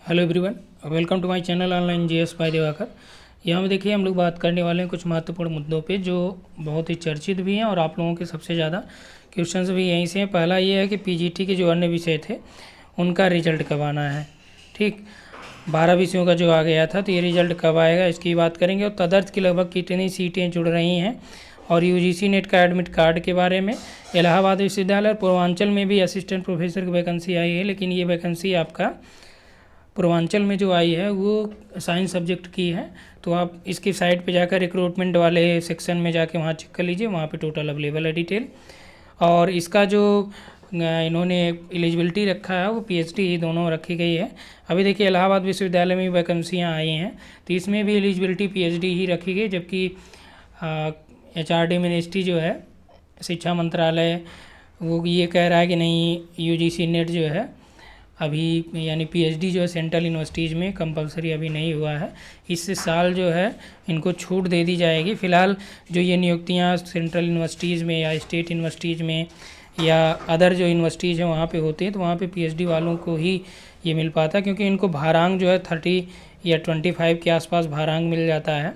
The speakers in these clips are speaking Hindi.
Hello everyone, welcome to my channel online GS by Diwakar. यहाँ में देखिए हम लोग बात करने वाले हैं कुछ महत्वपूर्ण मुद्दों पे जो बहुत ही चर्चित भी हैं और आप लोगों के सबसे ज़्यादा क्वेश्चंस भी यहीं से हैं। पहला ये है कि पीजीटी के जो अन्य विषय थे उनका रिजल्ट कब आना है। ठीक, 12 विषयों का जो आ गया था तो ये रिजल्ट कब आएगा इसकी बात करेंगे। और तदर्थ की लगभग कितनी सीटें जुड़ रही हैं और यूजीसी नेट का एडमिट कार्ड के बारे में। इलाहाबाद विश्वविद्यालय और पूर्वांचल में भी असिस्टेंट प्रोफेसर की वैकेंसी आई है, लेकिन ये वैकेंसी आपका पूर्वांचल में जो आई है वो साइंस सब्जेक्ट की है। तो आप इसकी साइट पे जाकर रिक्रूटमेंट वाले सेक्शन में जाके वहाँ चेक कर लीजिए, वहाँ पे टोटल अवेलेबल है डिटेल। और इसका जो इन्होंने एलिजिबिलिटी रखा है वो पीएचडी ही दोनों रखी गई है। अभी देखिए इलाहाबाद विश्वविद्यालय में वैकेंसियाँ आई हैं तो इसमें भी एलिजिबिलिटी पीएचडी ही रखी गई, जबकि एचआरडी मिनिस्ट्री जो है शिक्षा मंत्रालय वो ये कह रहा है कि नहीं, यूजीसी नेट जो है अभी यानी पीएचडी जो है सेंट्रल यूनिवर्सिटीज़ में कंपलसरी अभी नहीं हुआ है। इस साल जो है इनको छूट दे दी जाएगी। फ़िलहाल जो ये नियुक्तियाँ सेंट्रल यूनिवर्सिटीज़ में या स्टेट यूनिवर्सिटीज़ में या अदर जो यूनिवर्सिटीज़ हैं वहाँ पे होती हैं तो वहाँ पे पीएचडी वालों को ही ये मिल पाता है, क्योंकि इनको भारांक जो है 30 या 25 के आसपास भारांक मिल जाता है।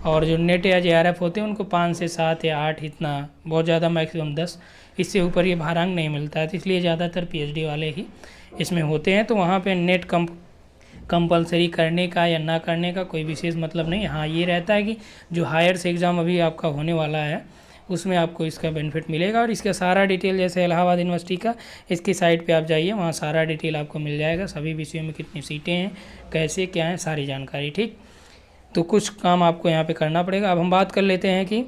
और जो नेट या जेआरएफ होते हैं उनको 5 से 7 या 8, इतना बहुत ज़्यादा मैक्सिमम 10, इससे ऊपर ये भारांक नहीं मिलता है। तो इसलिए ज़्यादातर पीएचडी वाले ही इसमें होते हैं। तो वहाँ पे नेट कंपलसरी करने का या ना करने का कोई विशेष मतलब नहीं। हाँ, ये रहता है कि जो हायर से एग्ज़ाम अभी आपका होने वाला है उसमें आपको इसका बेनिफिट मिलेगा। और इसका सारा डिटेल जैसे इलाहाबाद यूनिवर्सिटी का, इसकी साइट पे आप जाइए, वहाँ सारा डिटेल आपको मिल जाएगा, सभी विषयों में कितनी सीटें हैं, कैसे क्या है, सारी जानकारी। ठीक, तो कुछ काम आपको यहाँ पे करना पड़ेगा। अब हम बात कर लेते हैं कि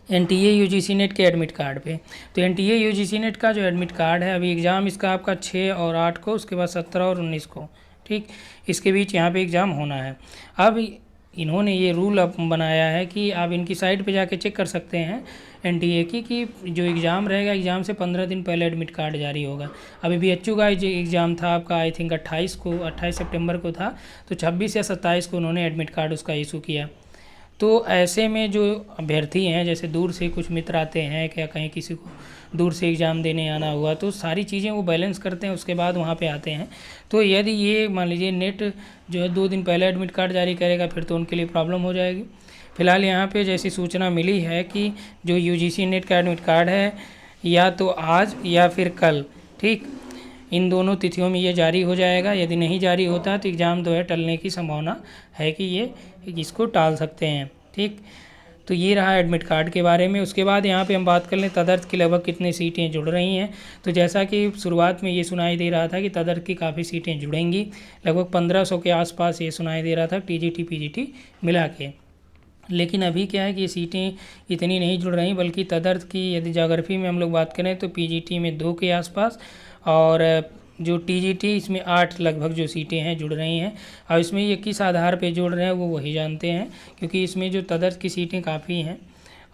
एनटीए यूजीसी नेट के एडमिट कार्ड पे। तो एनटीए यूजीसी नेट का जो एडमिट कार्ड है, अभी एग्ज़ाम इसका आपका 6 और 8 को, उसके बाद 17 और 19 को, ठीक, इसके बीच यहाँ पे एग्ज़ाम होना है। अब इन्होंने ये रूल अब बनाया है कि आप इनकी साइट पे जाके चेक कर सकते हैं एनटीए की कि जो एग्ज़ाम रहेगा एग्ज़ाम से 15 दिन पहले एडमिट कार्ड जारी होगा। अभी बीएचयू का जो एग्ज़ाम था आपका आई थिंक 28 सितंबर को था, तो 26 या 27 को उन्होंने एडमिट कार्ड उसका इशू किया। तो ऐसे में जो अभ्यर्थी हैं, जैसे दूर से कुछ मित्र आते हैं, क्या कहीं किसी को दूर से एग्ज़ाम देने आना हुआ, तो सारी चीज़ें वो बैलेंस करते हैं, उसके बाद वहाँ पे आते हैं। तो यदि ये मान लीजिए नेट जो है 2 दिन पहले एडमिट कार्ड जारी करेगा फिर तो उनके लिए प्रॉब्लम हो जाएगी। फ़िलहाल यहाँ पे जैसी सूचना मिली है कि जो यूजीसी नेट का एडमिट कार्ड है या तो आज या फिर कल, ठीक, इन दोनों तिथियों में ये जारी हो जाएगा। यदि नहीं जारी होता तो एग्ज़ाम जो है टलने की संभावना है कि ये इसको टाल सकते हैं। ठीक, तो ये रहा एडमिट कार्ड के बारे में। उसके बाद यहाँ पे हम बात कर लें तदर्थ की लगभग कितनी सीटें जुड़ रही हैं। तो जैसा कि शुरुआत में ये सुनाई दे रहा था कि तदर्थ की काफ़ी सीटें जुड़ेंगी, लगभग 1500 के आसपास ये सुनाई दे रहा था टीजीटी पीजीटी मिला के। लेकिन अभी क्या है कि ये सीटें इतनी नहीं जुड़ रही, बल्कि तदर्थ की यदि ज्योग्राफी में हम लोग बात करें तो पीजीटी में 2 के आसपास और जो टीजीटी इसमें 8 लगभग जो सीटें हैं जुड़ रही हैं। और इसमें ये किस आधार पे जुड़ रहे हैं वो वही जानते हैं, क्योंकि इसमें जो तदर्थ की सीटें काफ़ी हैं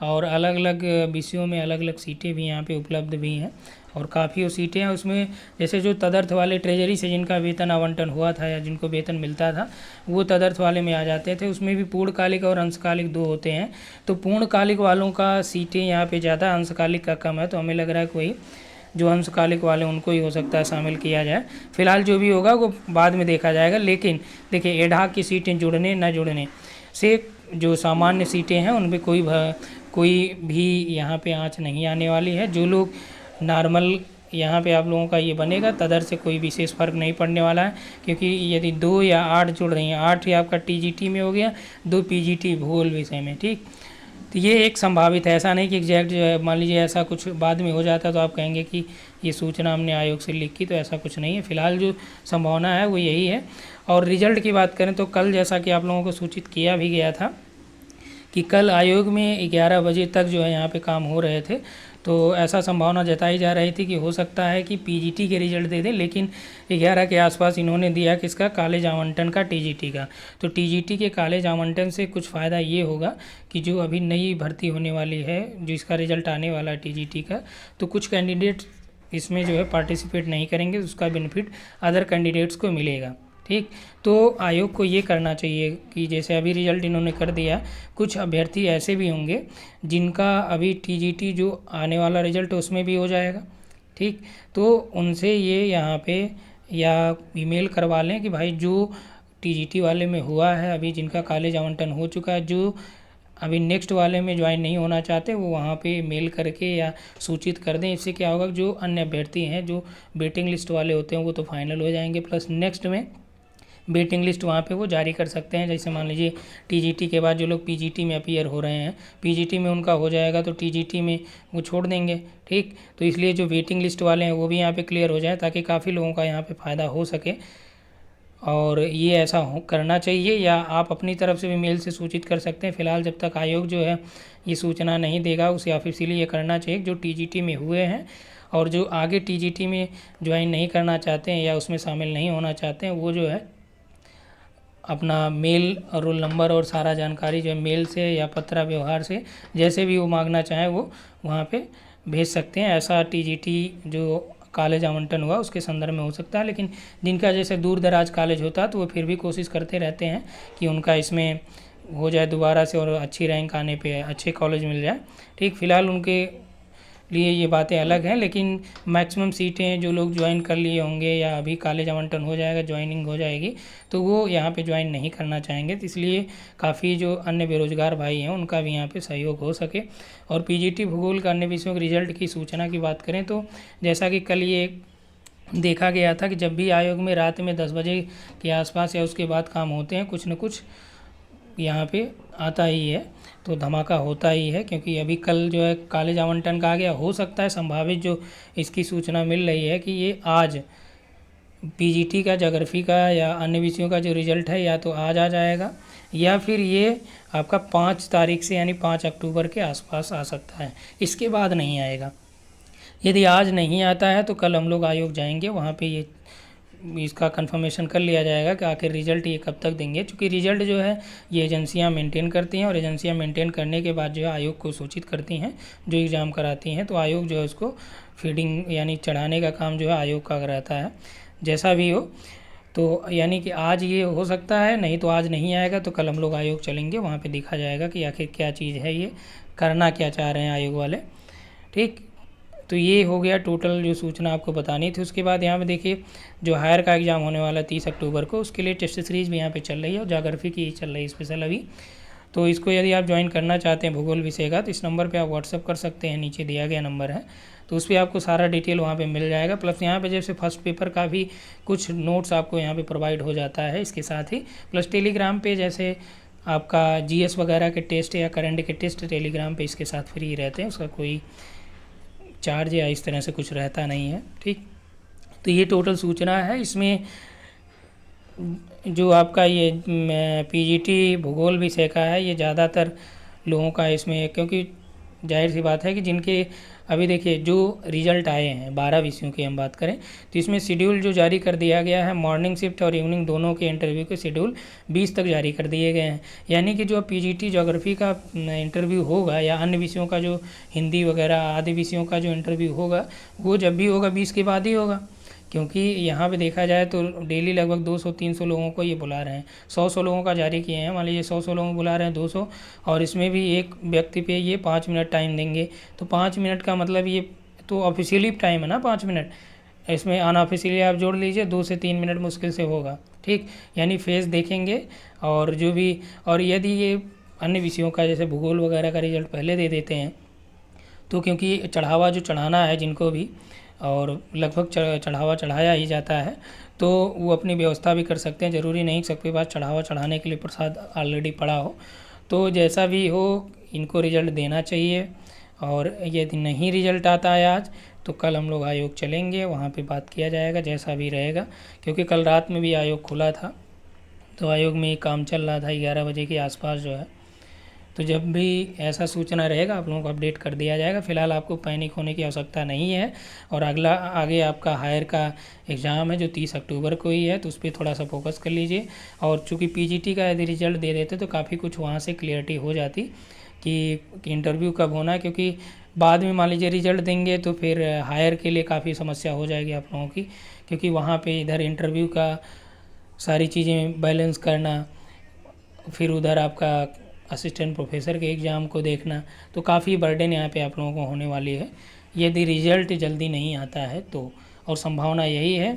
और अलग अलग विषयों में अलग अलग सीटें भी यहाँ पे उपलब्ध भी हैं और काफ़ी वो सीटें हैं उसमें। जैसे जो तदर्थ वाले ट्रेजरी से जिनका वेतन आवंटन हुआ था या जिनको वेतन मिलता था वो तदर्थ वाले में आ जाते थे। उसमें भी पूर्णकालिक और अंशकालिक 2 होते हैं। तो पूर्णकालिक वालों का सीटें यहाँ पे ज़्यादा, अंशकालिक का कम है। तो हमें लग रहा है कोई जो अंशकालिक वाले उनको ही हो सकता है शामिल किया जाए। फिलहाल जो भी होगा वो बाद में देखा जाएगा। लेकिन देखिए एडहॉक की सीटें जुड़ने न जुड़ने से जो सामान्य सीटें हैं उनमें कोई भी यहाँ पे आँच नहीं आने वाली है। जो लोग नॉर्मल यहाँ पे आप लोगों का ये बनेगा, तदर से कोई विशेष फ़र्क नहीं पड़ने वाला है, क्योंकि यदि 2 या 8 जुड़ रही हैं, 8 ही आपका टीजीटी में हो गया, 2 पीजीटी भूगोल विषय में। ठीक, तो ये एक संभावित है, ऐसा नहीं कि एग्जैक्ट जो है। मान लीजिए ऐसा कुछ बाद में हो जाता तो आप कहेंगे कि ये सूचना हमने आयोग से लीक की, तो ऐसा कुछ नहीं है। फिलहाल जो संभावना है वो यही है। और रिजल्ट की बात करें तो कल जैसा कि आप लोगों को सूचित किया भी गया था कि कल आयोग में 11 बजे तक जो है यहाँ पे काम हो रहे थे, तो ऐसा संभावना जताई जा रही थी कि हो सकता है कि पीजीटी के रिजल्ट दे दें। लेकिन 11 के आसपास इन्होंने दिया किसका, कॉलेज आवंटन का, टीजीटी का। तो टीजीटी के कॉलेज आवंटन से कुछ फ़ायदा ये होगा कि जो अभी नई भर्ती होने वाली है, जो इसका रिजल्ट आने वाला है टीजीटी का, तो कुछ कैंडिडेट इसमें जो है पार्टिसिपेट नहीं करेंगे, उसका बेनिफिट अदर कैंडिडेट्स को मिलेगा। ठीक, तो आयोग को ये करना चाहिए कि जैसे अभी रिजल्ट इन्होंने कर दिया, कुछ अभ्यर्थी ऐसे भी होंगे जिनका अभी टीजीटी जो आने वाला रिजल्ट उसमें भी हो जाएगा। ठीक, तो उनसे ये यहाँ पे या ईमेल करवा लें कि भाई जो टीजीटी वाले में हुआ है, अभी जिनका कॉलेज आवंटन हो चुका है, जो अभी नेक्स्ट वाले में ज्वाइन नहीं होना चाहते, वो वहाँ पे मेल करके या सूचित कर दें। इससे क्या होगा, जो अन्य अभ्यर्थी हैं जो वेटिंग लिस्ट वाले होते हैं वो तो फाइनल हो जाएंगे, प्लस नेक्स्ट में वेटिंग लिस्ट वहाँ पे वो जारी कर सकते हैं। जैसे मान लीजिए टीजीटी के बाद जो लोग पीजीटी में अपीयर हो रहे हैं, पीजीटी में उनका हो जाएगा तो टीजीटी में वो छोड़ देंगे। ठीक, तो इसलिए जो वेटिंग लिस्ट वाले हैं वो भी यहाँ पे क्लियर हो जाए, ताकि काफ़ी लोगों का यहाँ पे फ़ायदा हो सके। और ये ऐसा करना चाहिए, या आप अपनी तरफ से भी मेल से सूचित कर सकते हैं। फ़िलहाल जब तक आयोग जो है ये सूचना नहीं देगा, उसे ऑफिशियली ये करना चाहिए जो टीजीटी में हुए हैं और जो आगे टीजीटी में ज्वाइन नहीं करना चाहते हैं या उसमें शामिल नहीं होना चाहते हैं, वो जो है अपना मेल और रोल नंबर और सारा जानकारी जो है मेल से या पत्र व्यवहार से जैसे भी वो मांगना चाहें वो वहाँ पे भेज सकते हैं। ऐसा टीजीटी जो कॉलेज आवंटन हुआ उसके संदर्भ में हो सकता है, लेकिन जिनका जैसे दूर दराज कॉलेज होता है तो वो फिर भी कोशिश करते रहते हैं कि उनका इसमें हो जाए दोबारा से और अच्छी रैंक आने पे अच्छे कॉलेज मिल जाए। ठीक, फ़िलहाल उनके लिए ये बातें अलग हैं, लेकिन मैक्सिमम सीटें जो लोग ज्वाइन कर लिए होंगे या अभी कॉलेज आवंटन हो जाएगा, ज्वाइनिंग हो जाएगी, तो वो यहाँ पे ज्वाइन नहीं करना चाहेंगे। तो इसलिए काफ़ी जो अन्य बेरोजगार भाई हैं उनका भी यहाँ पे सहयोग हो सके। और पीजीटी भूगोल का अन्य विषयों के रिजल्ट की सूचना की बात करें तो जैसा कि कल ये देखा गया था कि जब भी आयोग में रात में 10 बजे के आसपास या उसके बाद काम होते हैं, कुछ न कुछ यहाँ पे आता ही है, तो धमाका होता ही है। क्योंकि अभी कल जो है कॉलेज आवंटन का आ गया, हो सकता है संभावित जो इसकी सूचना मिल रही है कि ये आज पीजीटी का, ज्योग्राफी का या अन्य विषयों का जो रिज़ल्ट है या तो आज आ जाएगा या फिर ये आपका 5 तारीख से यानी 5 अक्टूबर के आसपास आ सकता है, इसके बाद नहीं आएगा। यदि आज नहीं आता है तो कल हम लोग आयोग जाएंगे, वहाँ पे ये इसका कंफर्मेशन कर लिया जाएगा कि आखिर रिज़ल्ट ये कब तक देंगे। क्योंकि रिज़ल्ट जो है ये एजेंसियां मेंटेन करती हैं और एजेंसियां मेंटेन करने के बाद जो है आयोग को सूचित करती हैं जो एग्ज़ाम कराती हैं, तो आयोग जो है उसको फीडिंग यानी चढ़ाने का काम जो है आयोग का रहता है। जैसा भी हो, तो यानी कि आज ये हो सकता है, नहीं तो आज नहीं आएगा तो कल हम लोग आयोग चलेंगे, वहाँ पे देखा जाएगा कि आखिर क्या चीज़ है, ये करना क्या चाह रहे हैं आयोग वाले। ठीक, तो ये हो गया टोटल जो सूचना आपको बतानी थी। उसके बाद यहाँ पे देखिए जो हायर का एग्ज़ाम होने वाला 30 अक्टूबर को, उसके लिए टेस्ट सीरीज़ भी यहाँ पे चल रही है और ज्योग्राफी की चल रही है स्पेशल अभी। तो इसको यदि आप ज्वाइन करना चाहते हैं भूगोल विषय का, तो इस नंबर पे आप व्हाट्सअप कर सकते हैं, नीचे दिया गया नंबर है, तो उस पर आपको सारा डिटेल वहाँ पे मिल जाएगा। प्लस यहाँ पे जैसे फर्स्ट पेपर का भी कुछ नोट्स आपको यहाँ पे प्रोवाइड हो जाता है इसके साथ ही। प्लस टेलीग्राम पे जैसे आपका जीएस वगैरह के टेस्ट या करंट के टेस्ट टेलीग्राम पे इसके साथ फ्री रहते हैं, उसका कोई चार्ज या इस तरह से कुछ रहता नहीं है। ठीक, तो ये टोटल सूचना है। इसमें जो आपका ये पीजीटी भूगोल विषय का है, ये ज़्यादातर लोगों का इसमें, क्योंकि जाहिर सी बात है कि जिनके अभी देखिए जो रिज़ल्ट आए हैं 12 विषयों की हम बात करें तो इसमें शेड्यूल जो जारी कर दिया गया है, मॉर्निंग शिफ्ट और इवनिंग दोनों के इंटरव्यू के शेड्यूल 20 तक जारी कर दिए गए हैं। यानी कि जो पीजीटी ज्योग्राफी का इंटरव्यू होगा या अन्य विषयों का जो हिंदी वगैरह आदि विषयों का जो इंटरव्यू होगा, वो जब भी होगा 20 के बाद ही होगा। क्योंकि यहाँ पे देखा जाए तो डेली लगभग 200-300 लोगों को ये बुला रहे हैं, 100 लोगों का जारी किए हैं, मान लीजिए 100 लोगों को बुला रहे हैं 200, और इसमें भी एक व्यक्ति पे ये 5 मिनट टाइम देंगे। तो 5 मिनट का मतलब ये तो ऑफिशियली टाइम है ना 5 मिनट, इसमें अनऑफिशियली आप जोड़ लीजिए 2 से 3 मिनट मुश्किल से होगा। ठीक, यानी फेस देखेंगे और जो भी, और यदि ये अन्य विषयों का जैसे भूगोल वगैरह का रिजल्ट पहले दे देते हैं तो क्योंकि चढ़ावा जो चढ़ाना है जिनको भी, और लगभग चढ़ावा चढ़ाया ही जाता है, तो वो अपनी व्यवस्था भी कर सकते हैं। ज़रूरी नहीं सबके पास चढ़ावा चढ़ाने के लिए प्रसाद ऑलरेडी पड़ा हो। तो जैसा भी हो इनको रिज़ल्ट देना चाहिए, और यदि नहीं रिज़ल्ट आता है आज तो कल हम लोग आयोग चलेंगे, वहाँ पे बात किया जाएगा जैसा भी रहेगा। क्योंकि कल रात में भी आयोग खुला था, तो आयोग में काम चल रहा था 11 बजे के आसपास जो है। तो जब भी ऐसा सूचना रहेगा आप लोगों को अपडेट कर दिया जाएगा। फ़िलहाल आपको पैनिक होने की आवश्यकता नहीं है। और अगला आगे आपका हायर का एग्ज़ाम है जो 30 अक्टूबर को ही है, तो उस पर थोड़ा सा फोकस कर लीजिए। और चूँकि पीजीटी का यदि रिज़ल्ट दे देते तो काफ़ी कुछ वहाँ से क्लियरिटी हो जाती कि इंटरव्यू कब होना है। क्योंकि बाद में मान लीजिए रिज़ल्ट देंगे तो फिर हायर के लिए काफ़ी समस्या हो जाएगी आप लोगों की, क्योंकि वहाँ पर इधर इंटरव्यू का सारी चीज़ें बैलेंस करना, फिर उधर आपका असिस्टेंट प्रोफेसर के एग्ज़ाम को देखना, तो काफ़ी बर्डन यहाँ पे आप लोगों को होने वाली है यदि रिज़ल्ट जल्दी नहीं आता है तो। और संभावना यही है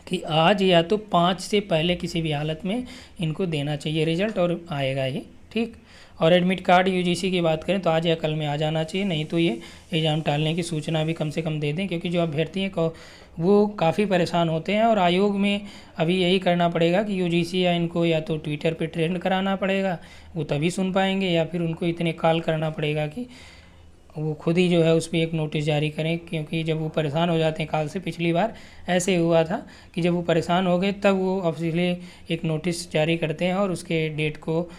कि आज या तो 5 से पहले किसी भी हालत में इनको देना चाहिए रिजल्ट, और आएगा ये, ठीक। और एडमिट कार्ड यूजीसी की बात करें तो आज या कल में आ जाना चाहिए, नहीं तो ये एग्ज़ाम टालने की सूचना भी कम से कम दे दें, क्योंकि जो अभ्यर्थी हैं वो काफ़ी परेशान होते हैं। और आयोग में अभी यही करना पड़ेगा कि यूजीसी या इनको या तो ट्विटर पे ट्रेंड कराना पड़ेगा, वो तभी सुन पाएंगे, या फिर उनको इतने कॉल करना पड़ेगा कि वो खुद ही जो है उस पर एक नोटिस जारी करें। क्योंकि जब वो परेशान हो जाते हैं काल से, पिछली बार ऐसे हुआ था कि जब वो परेशान हो गए तब वो ऑफिशियली एक नोटिस जारी करते हैं और उसके डेट को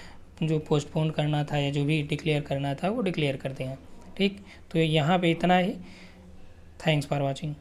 जो पोस्टपोन करना था या जो भी डिक्लेयर करना था वो डिक्लेयर करते हैं, ठीक। तो यहाँ पे इतना ही। Thanks for watching.